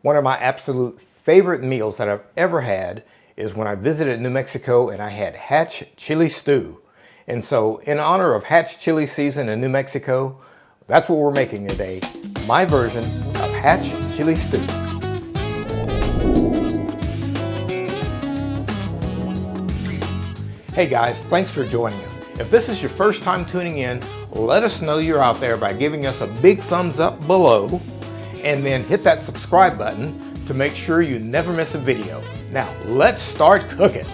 One of my absolute favorite meals that I've ever had is when I visited New Mexico and I had Hatch Chile Stew. And so in honor of Hatch Chili season in New Mexico, that's what we're making today, my version of Hatch Chile Stew. Hey guys, thanks for joining us. If this is your first time tuning in, let us know you're out there by giving us a big thumbs up below and then hit that subscribe button to make sure you never miss a video. Now, let's start cooking.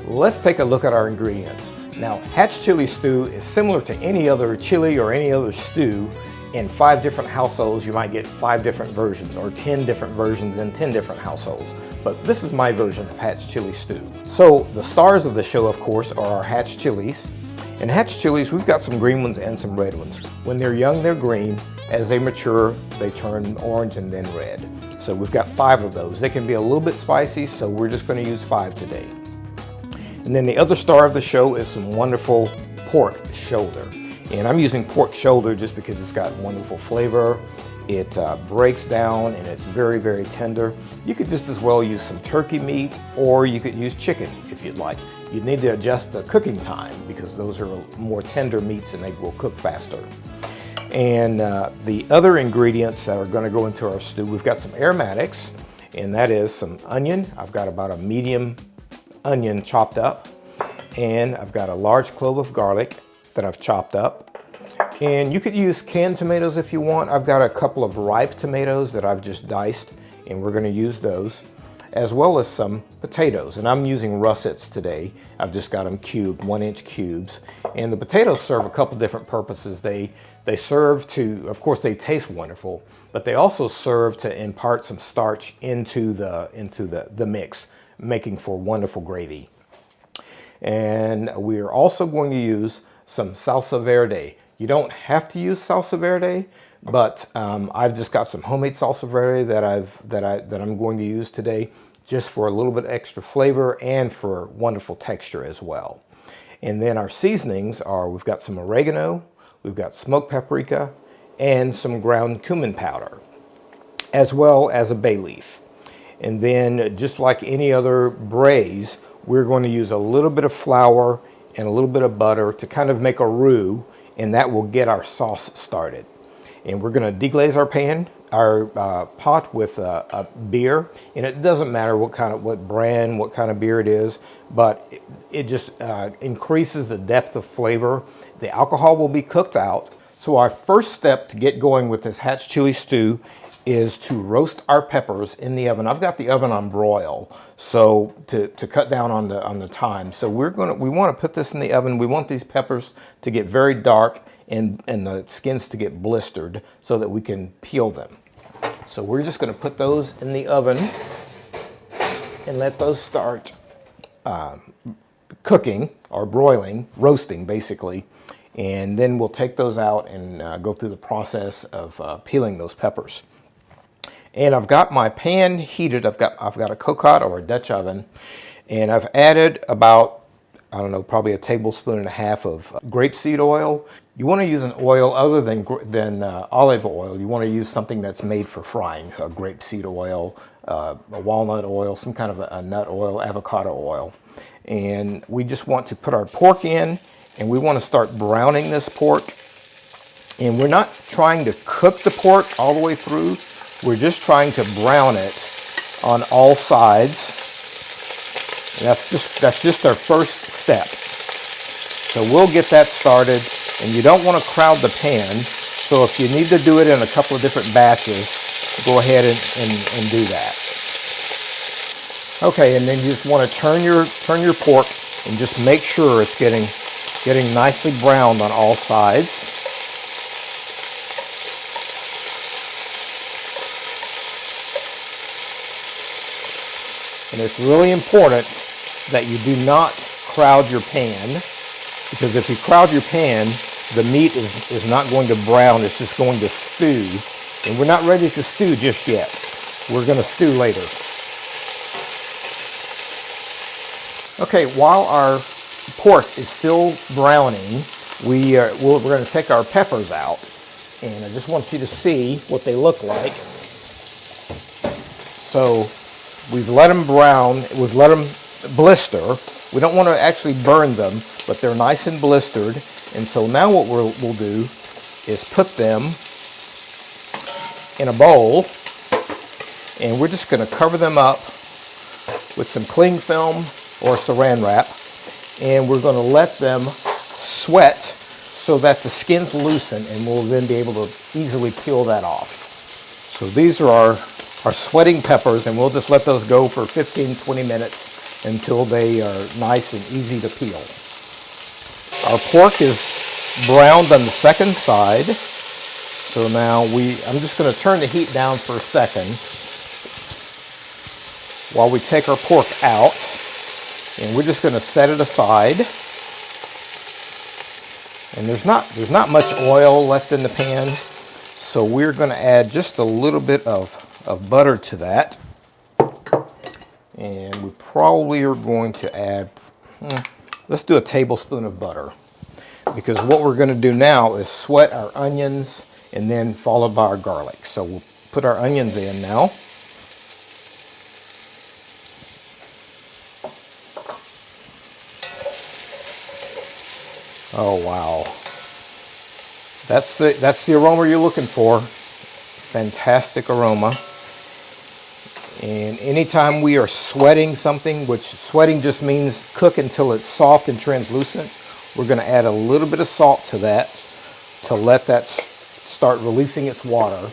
Let's take a look at our ingredients. Now, Hatch Chile Stew is similar to any other chili or any other stew. In 5 different households, you might get 5 different versions, or 10 different versions in 10 different households. But this is my version of Hatch Chile Stew. So the stars of the show, of course, are our Hatch Chiles. In Hatch Chiles, we've got some green ones and some red ones. When they're young, they're green. As they mature, they turn orange and then red. So we've got 5 of those. They can be a little bit spicy, so we're just going to use 5 today. And then the other star of the show is some wonderful pork shoulder. And I'm using pork shoulder just because it's got wonderful flavor. It breaks down and it's very, very tender. You could just as well use some turkey meat, or you could use chicken if you'd like. You'd need to adjust the cooking time because those are more tender meats and they will cook faster. And the other ingredients that are going to go into our stew, we've got some aromatics, and that is some onion. I've got about a medium onion chopped up, and I've got a large clove of garlic that I've chopped up. And you could use canned tomatoes if you want. I've got a couple of ripe tomatoes that I've just diced, and we're going to use those, as well as some potatoes. And I'm using russets today. I've just got them cubed, 1-inch cubes. And the potatoes serve a couple different purposes. They serve to, of course, they taste wonderful, but they also serve to impart some starch into the mix, making for wonderful gravy. And we're also going to use some Salsa Verde. You don't have to use Salsa Verde, but I've just got some homemade Salsa Verde that I'm going to use today, just for a little bit extra flavor and for wonderful texture as well. And then our seasonings are, we've got some oregano, we've got smoked paprika, and some ground cumin powder, as well as a bay leaf. And then, just like any other braise, we're going to use a little bit of flour and a little bit of butter to kind of make a roux, and that will get our sauce started. And we're going to deglaze our pot with a beer, and it doesn't matter what brand, what kind of beer it is, but it just increases the depth of flavor. The alcohol will be cooked out. So our first step to get going with this Hatch Chile Stew is to roast our peppers in the oven. I've got the oven on broil, so to cut down on the time. So we want to put this in the oven. We want these peppers to get very dark and the skins to get blistered so that we can peel them. So we're just going to put those in the oven and let those start cooking or broiling, roasting basically. And then we'll take those out and go through the process of peeling those peppers. And I've got my pan heated. I've got a cocotte or a Dutch oven, and I've added about, I don't know, probably 1.5 tablespoons of grapeseed oil. You want to use an oil other than olive oil. You want to use something that's made for frying, so grapeseed oil, a walnut oil, some kind of a nut oil, avocado oil. And we just want to put our pork in, and we want to start browning this pork. And we're not trying to cook the pork all the way through. We're just trying to brown it on all sides. And that's just our first step. So we'll get that started, and you don't want to crowd the pan. So if you need to do it in a couple of different batches, go ahead and do that. Okay, and then you just want to turn your pork and just make sure it's getting nicely browned on all sides. And it's really important that you do not crowd your pan, because if you crowd your pan, the meat is not going to brown, it's just going to stew. And we're not ready to stew just yet. We're going to stew later. Okay, while our pork is still browning, we're going to take our peppers out, and I just want you to see what they look like. So we've let them brown, we've let them blister. We don't want to actually burn them, but they're nice and blistered. And so now what we'll do is put them in a bowl, and we're just going to cover them up with some cling film or saran wrap, and we're going to let them sweat so that the skin's loosen, and we'll then be able to easily peel that off. So these are our sweating peppers, and we'll just let those go for 15-20 minutes until they are nice and easy to peel. Our pork is browned on the second side, so now I'm just going to turn the heat down for a second while we take our pork out, and we're just going to set it aside. And there's not much oil left in the pan, so we're going to add just a little bit of butter to that, and we probably are going to add, let's do a tablespoon of butter, because what we're going to do now is sweat our onions and then followed by our garlic. So we'll put our onions in now. Oh wow, that's the aroma you're looking for. Fantastic aroma. And anytime we are sweating something, which sweating just means cook until it's soft and translucent, we're going to add a little bit of salt to that to let that start releasing its water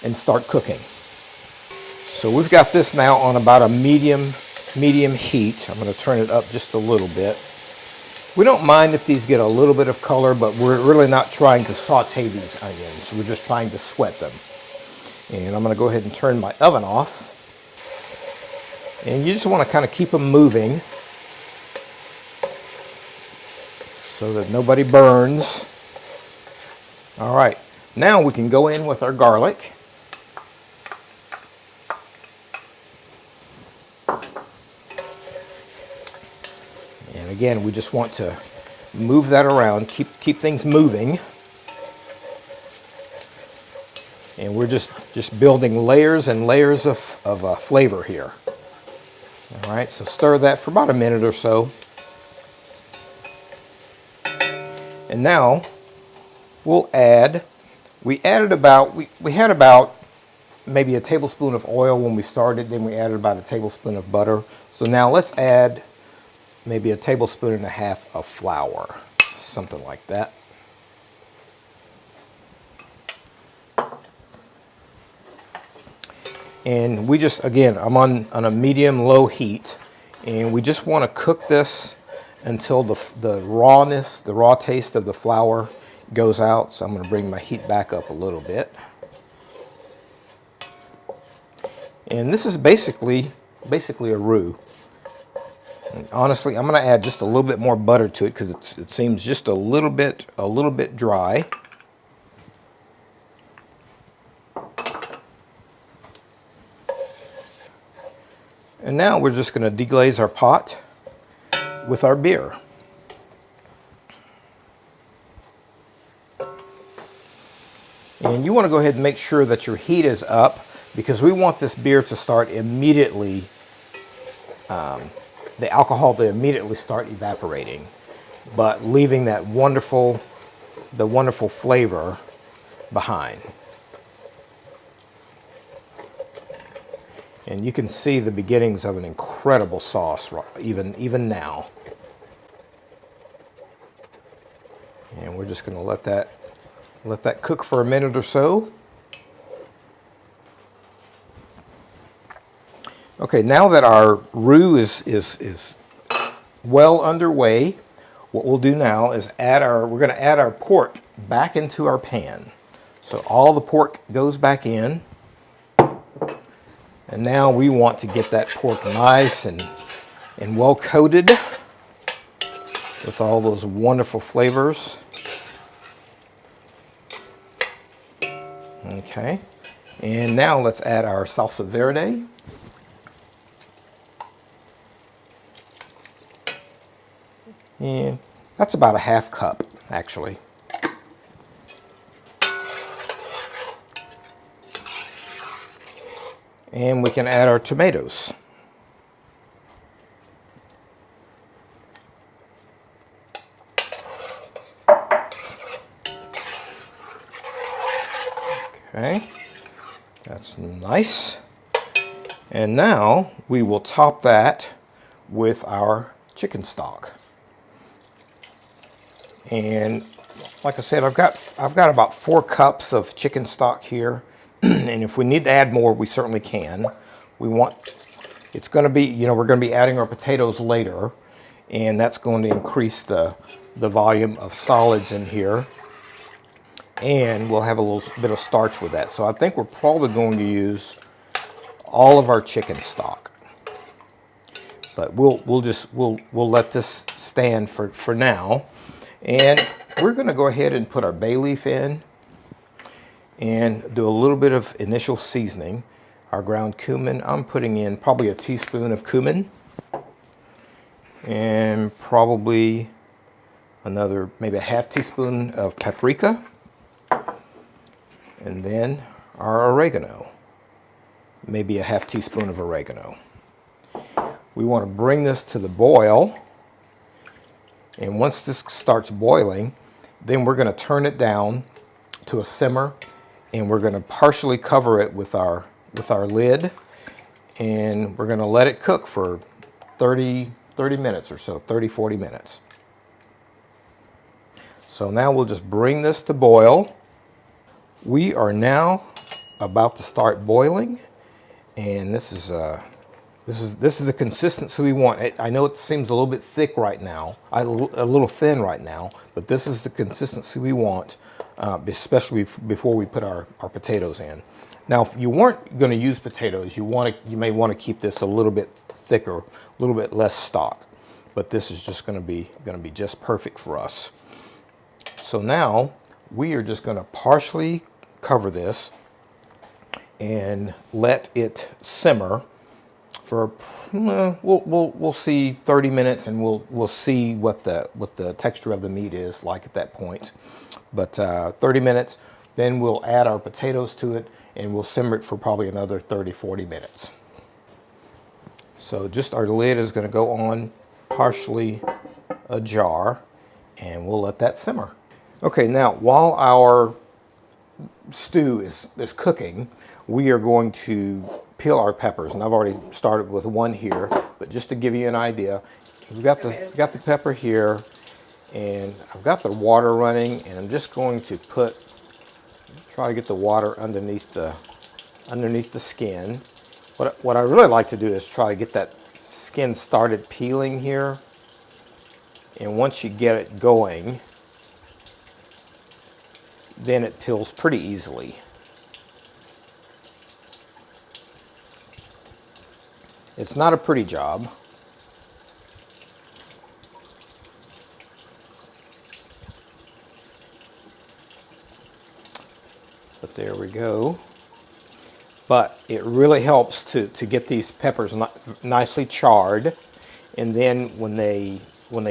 and start cooking. So we've got this now on about a medium heat. I'm going to turn it up just a little bit. We don't mind if these get a little bit of color, but we're really not trying to saute these onions. We're just trying to sweat them. And I'm going to go ahead and turn my oven off. And you just want to kind of keep them moving so that nobody burns. All right, now we can go in with our garlic. And again, we just want to move that around, keep things moving. And we're just building layers and layers of flavor here. All right, so stir that for about a minute or so. And now we'll add, we had about maybe a tablespoon of oil when we started, then we added about a tablespoon of butter. So now let's add maybe a tablespoon and a half of flour, something like that. And we just, again, I'm on a medium-low heat, and we just want to cook this until the rawness, the raw taste of the flour goes out. So I'm going to bring my heat back up a little bit. And this is basically a roux. And honestly, I'm going to add just a little bit more butter to it because it seems just a little bit dry. And now we're just going to deglaze our pot with our beer. And you want to go ahead and make sure that your heat is up, because we want this beer to start immediately, the alcohol to immediately start evaporating, but leaving that wonderful flavor behind. And you can see the beginnings of an incredible sauce even now. And we're just going to let that cook for a minute or so. Okay, now that our roux is well underway, what we'll do now is we're going to add our pork back into our pan. So all the pork goes back in. And now we want to get that pork nice and well coated with all those wonderful flavors. Okay, and now let's add our salsa verde. And that's about a half cup, actually. And we can add our tomatoes. Okay, that's nice. And now we will top that with our chicken stock. And like I said, I've got about 4 cups of chicken stock here. And if we need to add more, we certainly can. It's going to be, we're going to be adding our potatoes later, and that's going to increase the volume of solids in here. And we'll have a little bit of starch with that. So I think we're probably going to use all of our chicken stock. But we'll let this stand for now. And we're going to go ahead and put our bay leaf in and do a little bit of initial seasoning. Our ground cumin, I'm putting in probably a teaspoon of cumin and probably another, maybe a half teaspoon of paprika, and then our oregano, maybe a half teaspoon of oregano. We want to bring this to the boil, and once this starts boiling, then we're going to turn it down to a simmer, and we're going to partially cover it with our lid, and we're going to let it cook for 30 minutes or so, 40 minutes. So now we'll just bring this to boil. We are now about to start boiling, and this is the consistency we want. I know it seems a little bit thick right now, a little thin right now, but this is the consistency we want, especially before we put our potatoes in. Now, if you weren't going to use potatoes, you may want to keep this a little bit thicker, a little bit less stock, but this is just going to be just perfect for us. So now we are just going to partially cover this and let it simmer for we'll see 30 minutes, and we'll see what the texture of the meat is like at that point. But 30 minutes, then we'll add our potatoes to it, and we'll simmer it for probably another 30-40 minutes. So just our lid is going to go on partially ajar, and we'll let that simmer. Okay, now while our stew is cooking, we are going to peel our peppers, and I've already started with one here, but just to give you an idea, we've got the pepper here, and I've got the water running, and I'm just going to try to get the water underneath the skin. What I really like to do is try to get that skin started peeling here, and once you get it going, then it peels pretty easily. It's not a pretty job. But there we go. But it really helps to get these peppers nicely charred, and then when they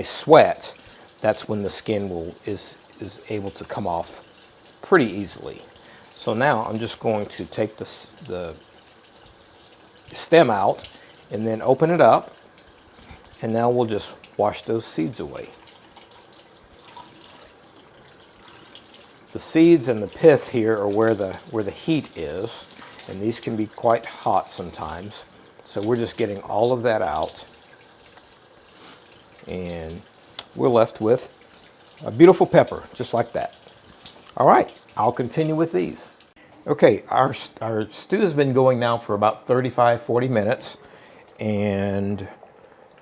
sweat, that's when the skin is able to come off pretty easily. So now I'm just going to take the stem out and then open it up, and now we'll just wash those seeds away. The seeds and the pith here are where the heat is, and these can be quite hot sometimes. So we're just getting all of that out, and we're left with a beautiful pepper, just like that. All right, I'll continue with these. Okay, our stew has been going now for about 35-40 minutes, and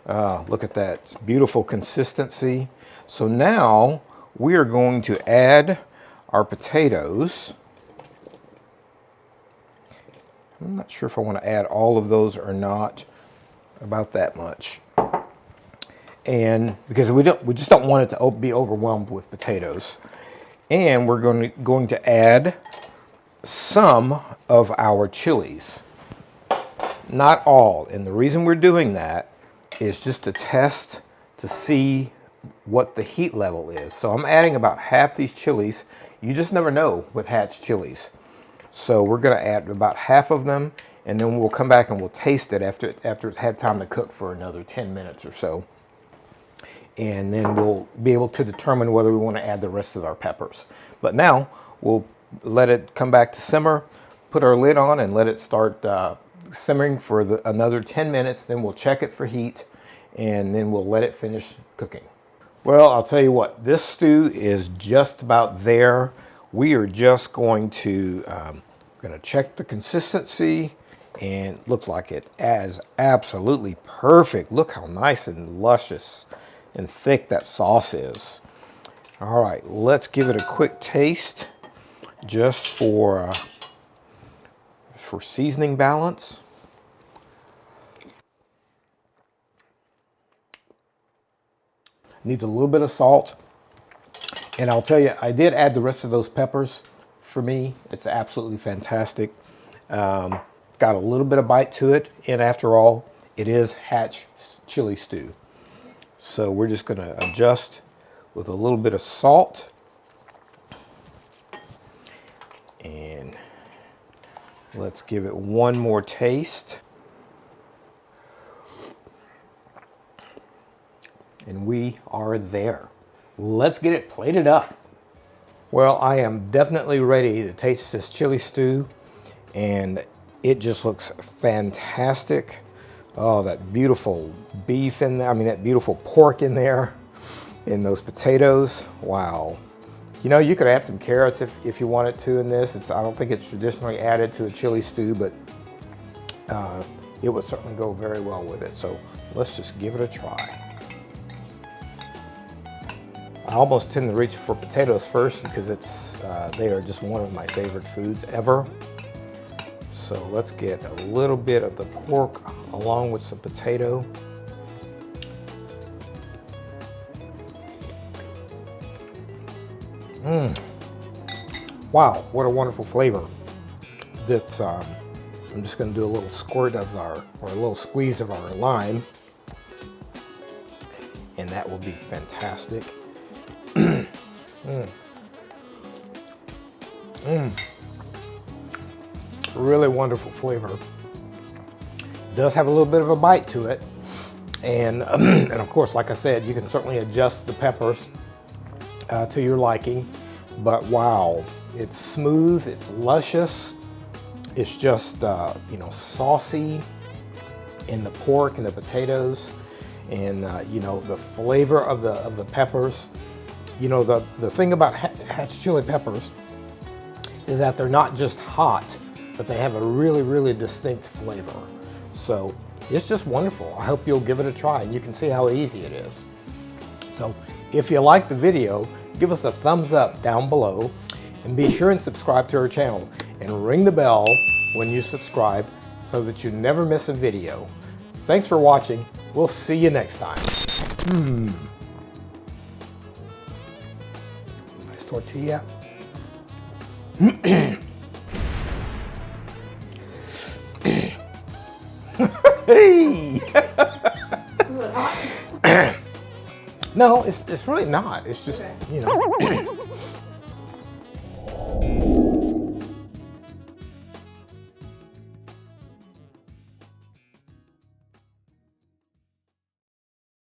look at that, it's beautiful consistency. So now we are going to add our potatoes. I'm not sure if I want to add all of those or not, about that much. And because we just don't want it to be overwhelmed with potatoes. And we're going to add some of our chilies. Not all. And the reason we're doing that is just to test to see what the heat level is. So I'm adding about half these chilies. You just never know with Hatch Chiles. So we're gonna add about half of them, and then we'll come back and we'll taste it after it's had time to cook for another 10 minutes or so. And then we'll be able to determine whether we want to add the rest of our peppers. But now we'll let it come back to simmer, put our lid on and let it start simmering for another 10 minutes. Then we'll check it for heat, and then we'll let it finish cooking. Well, I'll tell you what, this stew is just about there. We are just going to check the consistency, and it looks like it is absolutely perfect. Look how nice and luscious and thick that sauce is. All right, let's give it a quick taste just for seasoning balance. Needs a little bit of salt. And I'll tell you, I did add the rest of those peppers. For me, it's absolutely fantastic. Got a little bit of bite to it. And after all, it is Hatch Chile Stew. So we're just gonna adjust with a little bit of salt. And let's give it one more taste. And we are there. Let's get it plated up. Well, I am definitely ready to taste this chili stew, and it just looks fantastic. Oh, that beautiful beef in there. I mean, that beautiful pork in there, and those potatoes. Wow. You know, you could add some carrots if you wanted to in this. I don't think it's traditionally added to a chili stew, but it would certainly go very well with it. So let's just give it a try. I almost tend to reach for potatoes first because they are just one of my favorite foods ever. So let's get a little bit of the pork along with some potato. Wow, what a wonderful flavor. That's I'm just going to do a little squirt of or a little squeeze of our lime, and that will be fantastic. Really wonderful flavor. Does have a little bit of a bite to it, and and of course, like I said, you can certainly adjust the peppers to your liking. But wow, it's smooth, it's luscious, it's just you know, saucy in the pork and the potatoes, and you know, the flavor of the peppers. You know, the thing about Hatch chili peppers is that they're not just hot, but they have a really, really distinct flavor. So it's just wonderful. I hope you'll give it a try, and you can see how easy it is. So if you like the video, give us a thumbs up down below, and be sure and subscribe to our channel and ring the bell when you subscribe so that you never miss a video. Thanks for watching. We'll see you next time. Nice tortilla. Hey! No, it's really not. It's just, you know.